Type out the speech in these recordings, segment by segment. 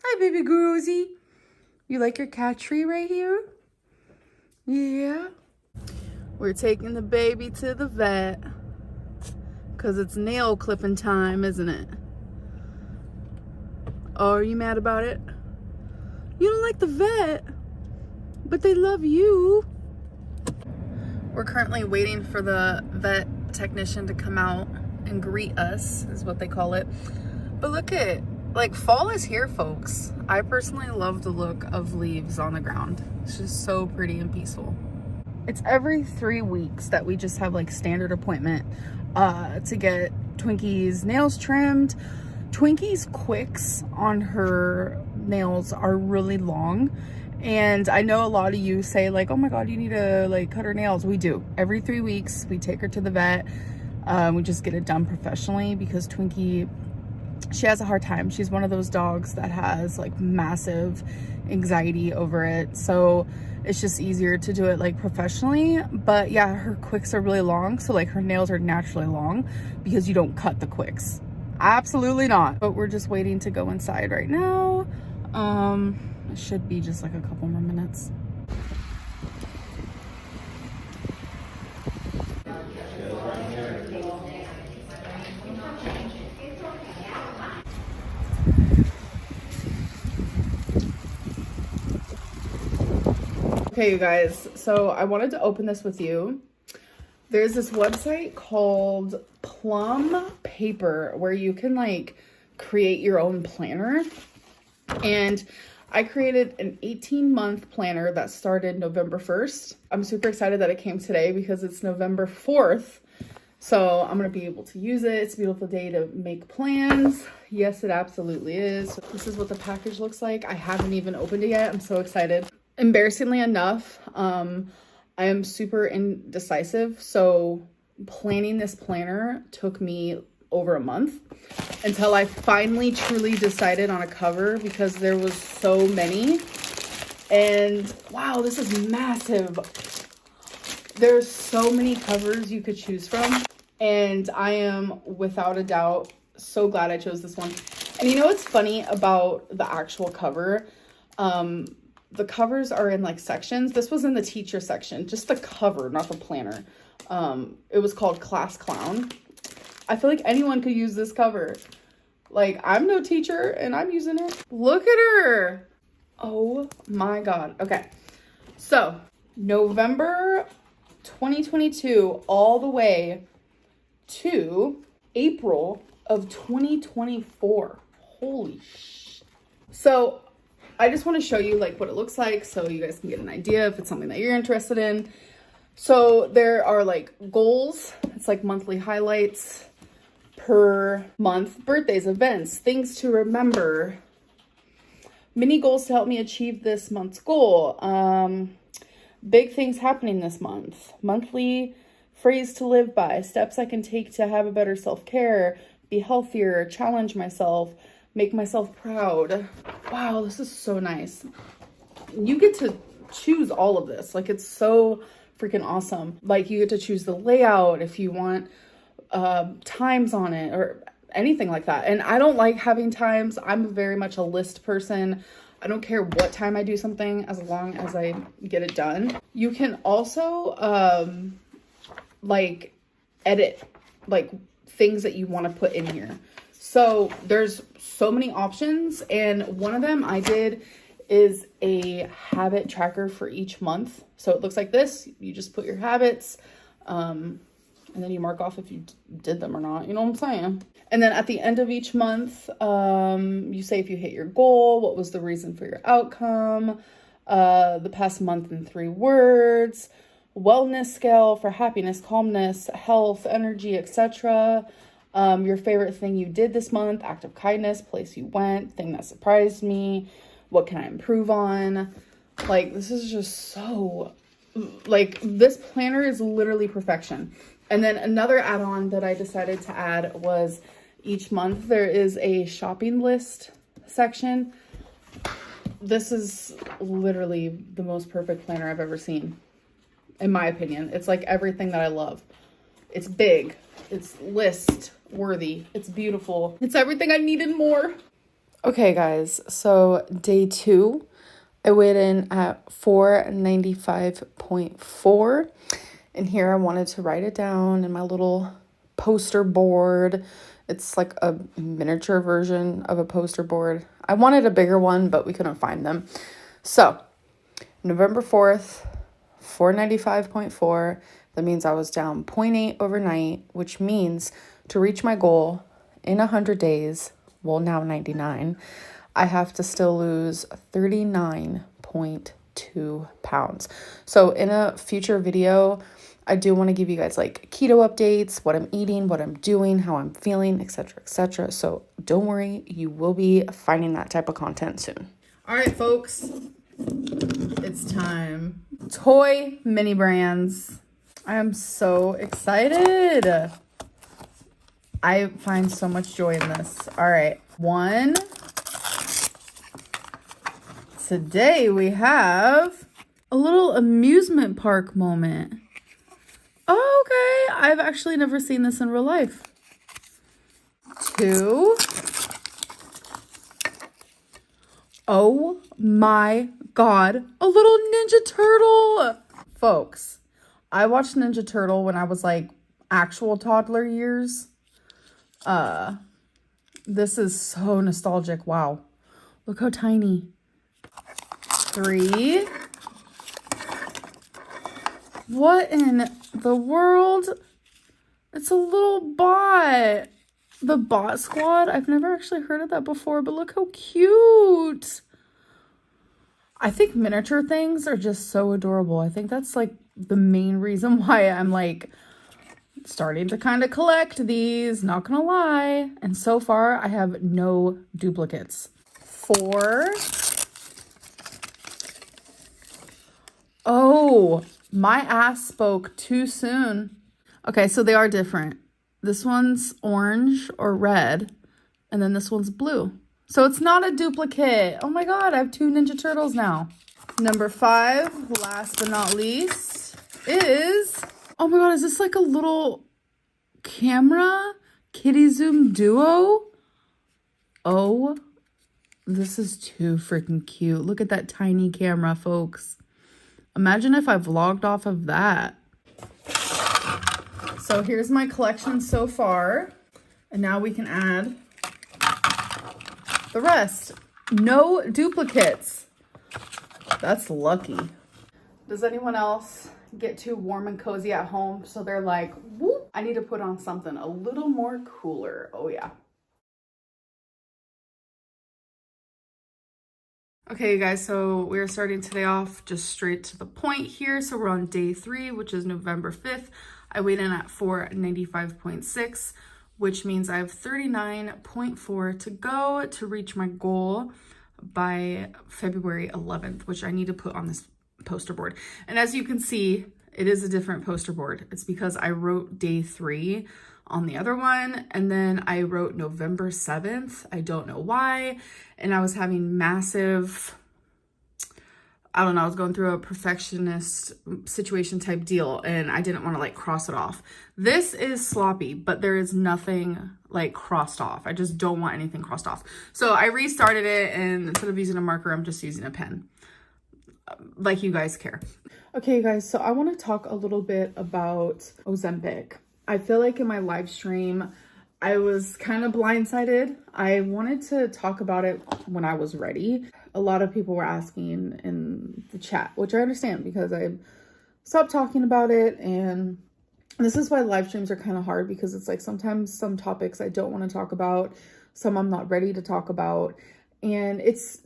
Hi, baby Grozy. You like your cat tree right here? Yeah. We're taking the baby to the vet because it's nail clipping time, isn't it? Oh, are you mad about it? You don't like the vet, but they love you. We're currently waiting for the vet technician to come out and greet us, is what they call it. But look at, like, fall is here, folks. I personally love the look of leaves on the ground. It's just so pretty and peaceful. It's every 3 weeks that we just have like standard appointment to get Twinkie's nails trimmed. Twinkie's quicks on her nails are really long. And I know a lot of you say like, oh my God, you need to like cut her nails. We do. Every 3 weeks, we take her to the vet. We just get it done professionally because Twinkie, she has a hard time. She's one of those dogs that has like massive anxiety over it. So it's just easier to do it like professionally. But yeah, her quicks are really long. So like her nails are naturally long because you don't cut the quicks. Absolutely not. But we're just waiting to go inside right now. It should be just like a couple more minutes. Okay, you guys, so I wanted to open this with you. There's this website called Plum Paper where you can like create your own planner. And I created an 18-month planner that started November 1st. I'm super excited that it came today because it's November 4th. So I'm going to be able to use it. It's a beautiful day to make plans. Yes, it absolutely is. So this is what the package looks like. I haven't even opened it yet. I'm so excited. Embarrassingly enough, I am super indecisive. So planning this planner took me over a month until I finally truly decided on a cover because there was so many. And wow, this is massive. There's so many covers you could choose from. And I am without a doubt so glad I chose this one. And you know what's funny about the actual cover? The covers are in like sections. This was in the teacher section, just the cover, not the planner. It was called Class Clown. I feel like anyone could use this cover. Like, I'm no teacher and I'm using it. Look at her. Oh my God. Okay. So November 2022 all the way to April of 2024. Holy sh! So I just want to show you like what it looks like so you guys can get an idea if it's something that you're interested in. So there are like goals. It's like monthly highlights per month, birthdays, events, things to remember, mini goals to help me achieve this month's goal, big things happening this month, monthly phrase to live by, steps I can take to have a better self-care, be healthier, challenge myself, make myself proud. Wow, this is so nice. You get to choose all of this. Like, it's so freaking awesome. Like, you get to choose the layout if you want times on it or anything like that. And I don't like having times. I'm very much a list person. I don't care what time I do something as long as I get it done. You can also like edit like things that you want to put in here. So there's so many options, and one of them I did is a habit tracker for each month. So it looks like this. You just put your habits, and then you mark off if you did them or not. You know what I'm saying? And then at the end of each month, you say if you hit your goal, what was the reason for your outcome, the past month in 3 words, wellness scale for happiness, calmness, health, energy, etc. Your favorite thing you did this month, act of kindness, place you went, thing that surprised me, what can I improve on? Like, this is just so, like, this planner is literally perfection. And then another add-on that I decided to add was each month there is a shopping list section. This is literally the most perfect planner I've ever seen, in my opinion. It's like everything that I love. It's big, it's list worthy, it's beautiful, it's everything I needed more. Okay, guys, so day 2, I weighed in at 495.4. And here I wanted to write it down in my little poster board. It's like a miniature version of a poster board. I wanted a bigger one, but we couldn't find them. So, November 4th, 495.4. That means I was down 0.8 overnight, which means to reach my goal in 100 days, well, now 99, I have to still lose 39.2 pounds. So in a future video, I do want to give you guys like keto updates, what I'm eating, what I'm doing, how I'm feeling, etc., etc. So don't worry, you will be finding that type of content soon. All right, folks, it's time. Toy mini brands. I am so excited. I find so much joy in this. All right, 1. Today we have a little amusement park moment. Oh, okay, I've actually never seen this in real life. 2. Oh my God, a little Ninja Turtle. Folks, I watched Ninja Turtle when I was like actual toddler years. This is so nostalgic. Wow. Look how tiny. 3. What in the world? It's a little bot. The Bot Squad. I've never actually heard of that before, but look how cute. I think miniature things are just so adorable. I think that's like the main reason why I'm like starting to kind of collect these, not gonna lie. And so far I have no duplicates. 4. Oh, my ass spoke too soon. Okay, so they are different. This one's orange or red, and then this one's blue. So it's not a duplicate. Oh my God, I have 2 Ninja Turtles now. Number 5, last but not least, is, oh my God, is this like a little camera? Kitty Zoom Duo? Oh, this is too freaking cute. Look at that tiny camera, folks. Imagine if I vlogged off of that. So here's my collection so far. And now we can add the rest. No duplicates. That's lucky. Does anyone else get too warm and cozy at home? So they're like, whoop, I need to put on something a little more cooler. Oh yeah. Okay, you guys, so we're starting today off just straight to the point here. So we're on day 3, which is November 5th. I weighed in at 495.6, which means I have 39.4 to go to reach my goal by February 11th, which I need to put on this poster board. And as you can see, it is a different poster board. It's because I wrote day 3 on the other one, and then I wrote November 7th. I don't know why. And I was having massive, I don't know, I was going through a perfectionist situation type deal, and I didn't want to like cross it off. This is sloppy, but there is nothing like crossed off. I just don't want anything crossed off. So I restarted it, and instead of using a marker, I'm just using a pen. Like you guys care. Okay, you guys, so I want to talk a little bit about Ozempic. I feel like in my live stream, I was kind of blindsided. I wanted to talk about it when I was ready. A lot of people were asking in the chat, which I understand because I stopped talking about it. And this is why live streams are kind of hard, because it's like sometimes some topics I don't want to talk about, some I'm not ready to talk about. And it's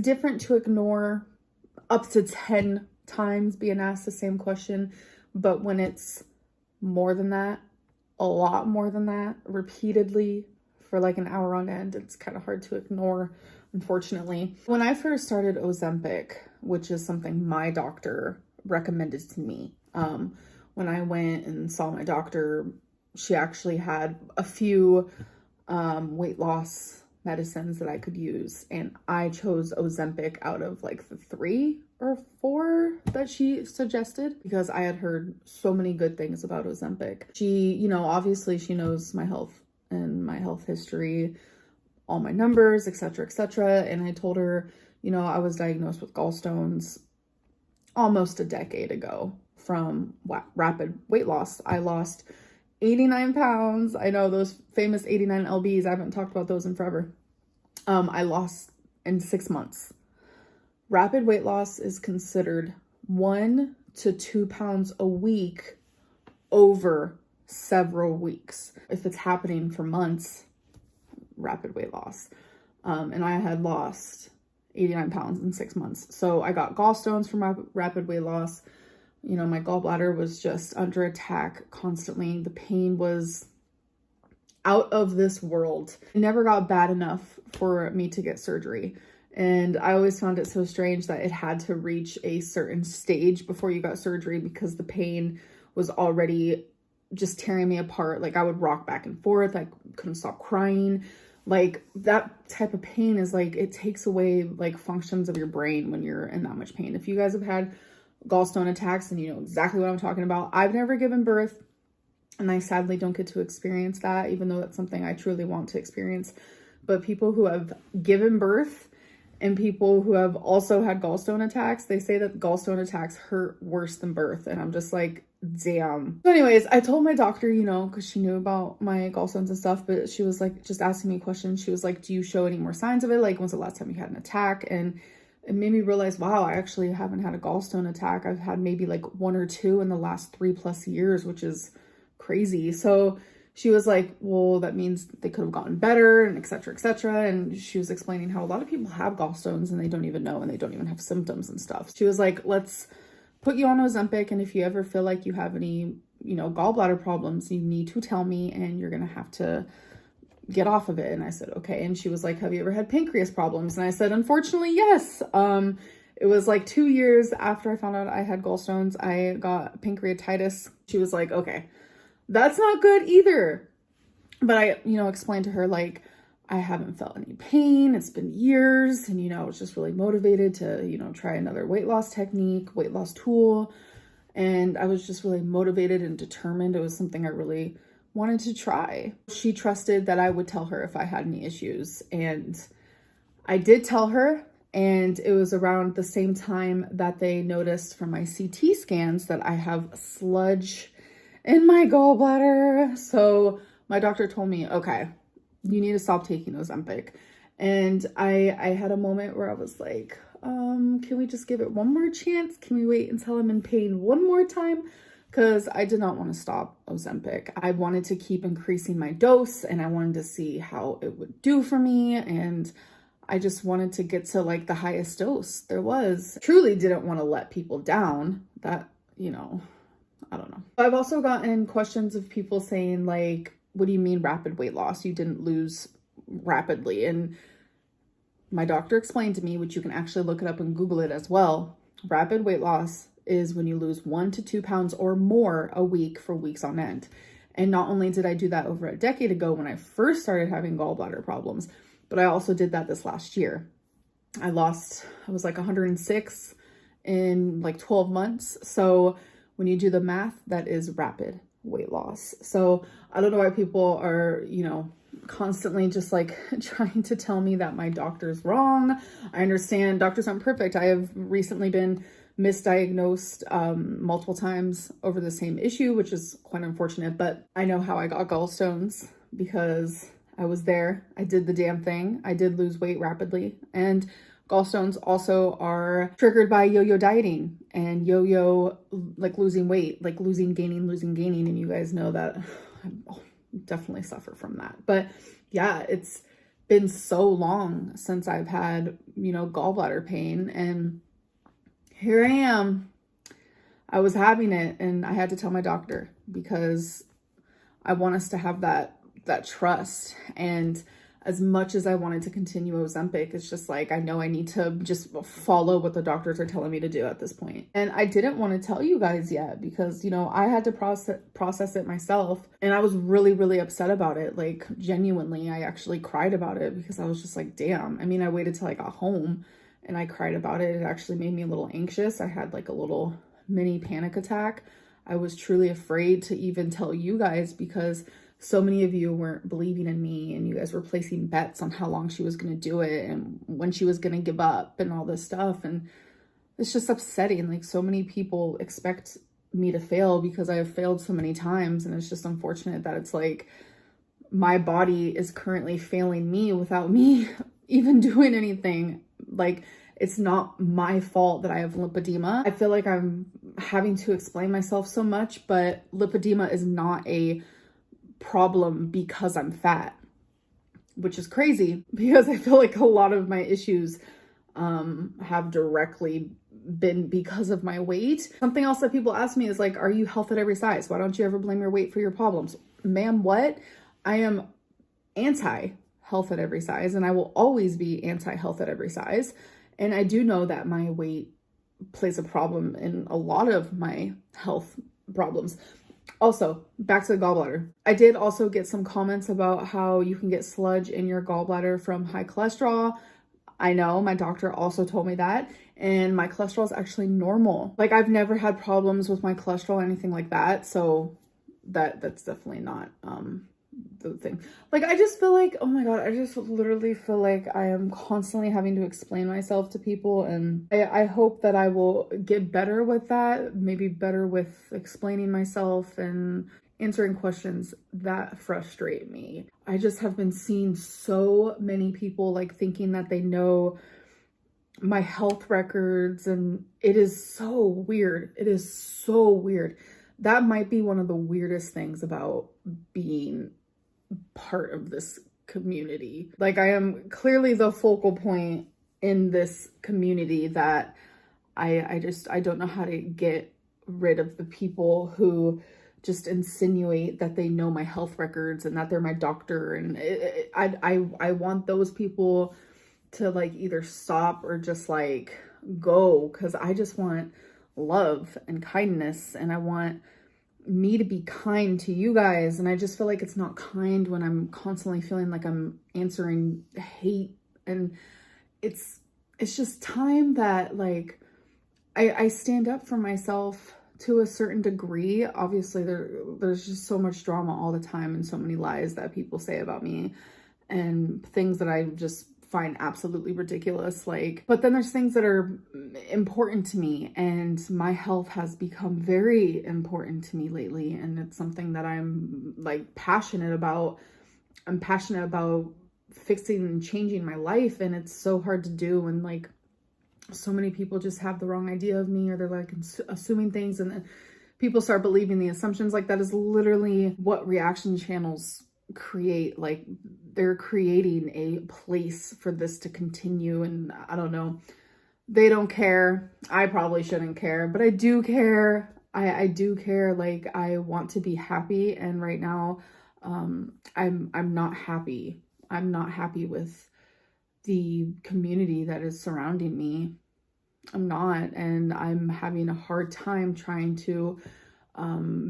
different to ignore up to 10 times being asked the same question. But when it's more than that, a lot more than that, repeatedly for like an hour on end, it's kind of hard to ignore, unfortunately. When I first started Ozempic, which is something my doctor recommended to me, when I went and saw my doctor, she actually had a few weight loss medicines that I could use, and I chose Ozempic out of like the 3 or 4 that she suggested because I had heard so many good things about Ozempic. She, you know, obviously she knows my health and my health history. all my numbers, etc., etc. And I told her, you know, I was diagnosed with gallstones almost a decade ago from rapid weight loss. I lost 89 pounds. I know those famous 89 lbs. I haven't talked about those in forever. I lost in 6 months. Rapid weight loss is considered 1 to 2 pounds a week over several weeks. If it's happening for months, rapid weight loss. And I had lost 89 pounds in 6 months. So I got gallstones from rapid weight loss. You know, my gallbladder was just under attack constantly. The pain was out of this world. It never got bad enough for me to get surgery. And I always found it so strange that it had to reach a certain stage before you got surgery, because the pain was already just tearing me apart. Like, I would rock back and forth. I couldn't stop crying. Like, that type of pain is like, it takes away like functions of your brain when you're in that much pain. If you guys have had gallstone attacks, and you know exactly what I'm talking about. I've never given birth, and I sadly don't get to experience that, even though that's something I truly want to experience. But people who have given birth and people who have also had gallstone attacks, they say that gallstone attacks hurt worse than birth. And I'm just like, damn. So anyways, I told my doctor, you know, because she knew about my gallstones and stuff, but she was like just asking me questions. She was like, do you show any more signs of it? Like, when's the last time you had an attack? And it made me realize, wow, I actually haven't had a gallstone attack. I've had maybe like 1 or 2 in the last 3+ years, which is crazy. So she was like, well, that means they could have gotten better, and et cetera, et cetera. And she was explaining how a lot of people have gallstones and they don't even know, and they don't even have symptoms and stuff. She was like, let's put you on Ozempic, and if you ever feel like you have any, you know, gallbladder problems, you need to tell me, and you're gonna have to get off of it. And I said, okay. And she was like, have you ever had pancreas problems? And I said, unfortunately, yes. It was like 2 years after I found out I had gallstones, I got pancreatitis. She was like, okay, that's not good either. But I, you know, explained to her, like, I haven't felt any pain. It's been years. And, you know, I was just really motivated to, you know, try another weight loss technique, weight loss tool. And I was just really motivated and determined. It was something I really wanted to try. She trusted that I would tell her if I had any issues. And I did tell her. And it was around the same time that they noticed from my CT scans that I have sludge in my gallbladder. So my doctor told me, okay, you need to stop taking Ozempic. And I had a moment where I was like, can we just give it one more chance? Can we wait until I'm in pain one more time? Because I did not want to stop Ozempic. I wanted to keep increasing my dose, and I wanted to see how it would do for me. And I just wanted to get to like the highest dose there was. Truly didn't want to let people down. That, you know, I don't know. I've also gotten questions of people saying like, what do you mean rapid weight loss? You didn't lose rapidly. And my doctor explained to me, which you can actually look it up and Google it as well. Rapid weight loss is when you lose 1 to 2 pounds or more a week for weeks on end. And not only did I do that over a decade ago when I first started having gallbladder problems, but I also did that this last year. I was like 106 in like 12 months. So when you do the math, that is rapid weight loss. So I don't know why people are, you know, constantly just like trying to tell me that my doctor's wrong. I understand doctors aren't perfect. I have recently been misdiagnosed multiple times over the same issue, which is quite unfortunate, but I know how I got gallstones because I was there. I did the damn thing. I did lose weight rapidly. And gallstones also are triggered by yo-yo dieting and yo-yo, like losing weight, like losing, gaining. And you guys know that I definitely suffer from that. But yeah, it's been so long since I've had, you know, gallbladder pain. And here I am. I was having it, and I had to tell my doctor because I want us to have that trust. And as much as I wanted to continue Ozempic, it's just like, I know I need to just follow what the doctors are telling me to do at this point. And I didn't want to tell you guys yet because, you know, I had to process it myself. And I was really, really upset about it. Like, genuinely, I actually cried about it because I was just like, damn. I mean, I waited till I got home and I cried about it. It actually made me a little anxious. I had like a little mini panic attack. I was truly afraid to even tell you guys because so many of you weren't believing in me, and you guys were placing bets on how long she was going to do it and when she was going to give up and all this stuff. And it's just upsetting. Like, so many people expect me to fail because I have failed so many times. And it's just unfortunate that it's like my body is currently failing me without me even doing anything. Like, it's not my fault that I have lipedema. I feel like I'm having to explain myself so much, but lipedema is not a problem because I'm fat, which is crazy because I feel like a lot of my issues have directly been because of my weight. Something else that people ask me is like, are you health at every size? Why don't you ever blame your weight for your problems? Ma'am, what? I am anti-health at every size, and I will always be anti-health at every size. And I do know that my weight plays a problem in a lot of my health problems. Also, back to the gallbladder. I did also get some comments about how you can get sludge in your gallbladder from high cholesterol. I know, my doctor also told me that, and my cholesterol is actually normal. Like, I've never had problems with my cholesterol or anything like that, so that's definitely not the thing. Like, I just feel like, oh my God, I just literally feel like I am constantly having to explain myself to people, and I hope that I will get better with that, maybe better with explaining myself and answering questions that frustrate me. I just have been seeing so many people like thinking that they know my health records, and it is so weird. It is so weird. That might be one of the weirdest things about being part of this community. Like, I am clearly the focal point in this community that I don't know how to get rid of the people who just insinuate that they know my health records and that they're my doctor. And I want those people to like either stop or just like go, because I just want love and kindness, and I want me to be kind to you guys. And I just feel like it's not kind when I'm constantly feeling like I'm answering hate. And it's just time that like I stand up for myself to a certain degree. Obviously there's just so much drama all the time and so many lies that people say about me and things that I just find absolutely ridiculous. Like, but then there's things that are important to me, and my health has become very important to me lately, and it's something that I'm like passionate about. I'm passionate about fixing and changing my life, and it's so hard to do when like so many people just have the wrong idea of me, or they're like assuming things, and then people start believing the assumptions. Like, that is literally what reaction channels create. Like, they're creating a place for this to continue, and I don't know, they don't care. I probably shouldn't care, but I do care. I do care. Like, I want to be happy, and right now I'm not happy. I'm not happy with the community that is surrounding me. I'm not, and I'm having a hard time trying to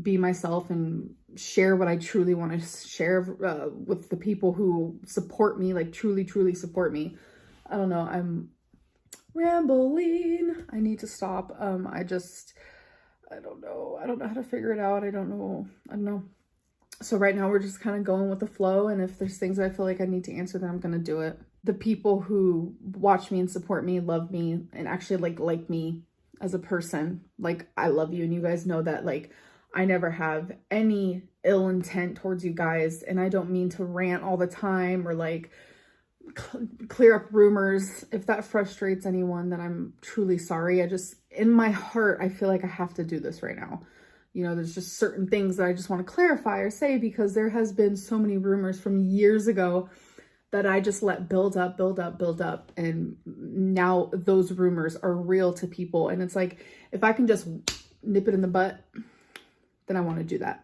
be myself and share what I truly want to share with the people who support me, like truly support me. I don't know, I'm rambling. I need to stop. I don't know. I don't know how to figure it out. I don't know. So right now we're just kind of going with the flow, and if there's things that I feel like I need to answer, then I'm going to do it. The people who watch me and support me, love me, and actually like me as a person, like, I love you, and you guys know that. Like, I never have any ill intent towards you guys, and I don't mean to rant all the time or like clear up rumors. If that frustrates anyone, then I'm truly sorry. I just, in my heart, I feel like I have to do this right now. You know, there's just certain things that I just want to clarify or say, because there has been so many rumors from years ago that I just let build up. And now those rumors are real to people. And it's like, if I can just nip it in the butt, then I want to do that.